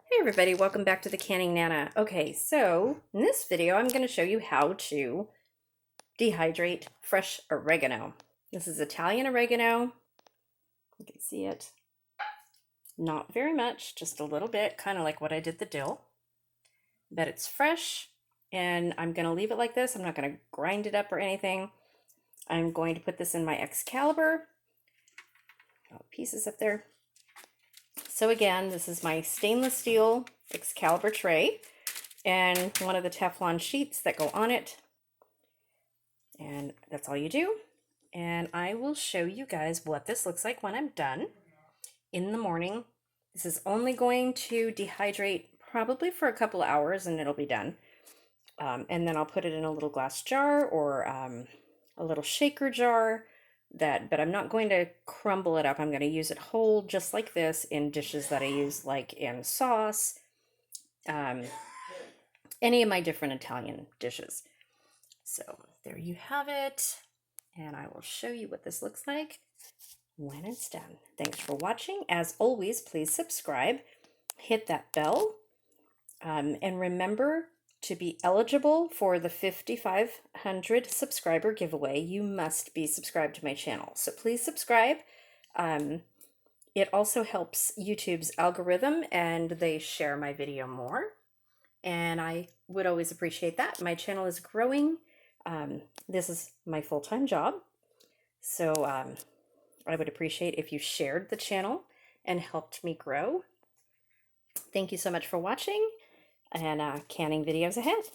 Hey everybody, welcome back to the Canning Nana. Okay, so in this video I'm going to show you how to dehydrate fresh oregano. This is Italian oregano. You can see it. Not very much, just a little bit, kind of like what I did the dill. But it's fresh and I'm going to leave it like this. I'm not going to grind it up or anything. I'm going to put this in my Excalibur. Pieces up there. So again, this is my stainless steel Excalibur tray and one of the Teflon sheets that go on it. And that's all you do. And I will show you guys what this looks like when I'm done in the morning. This is only going to dehydrate probably for a couple of hours and it'll be done. And then I'll put it in a little glass jar or a little shaker jar but I'm not going to crumble it up. I'm going to use it whole just like this in dishes that I use like in sauce, any of my different Italian dishes. So there you have it, and I will show you what this looks like when it's done. Thanks for watching. As always, please subscribe, hit that bell, and remember to be eligible for the 5,500 subscriber giveaway. You must be subscribed to my channel, so please subscribe. It also helps YouTube's algorithm and they share my video more, and I would always appreciate that. My channel is growing. This is my full-time job, so I would appreciate if you shared the channel and helped me grow. Thank you so much for watching, and canning videos ahead.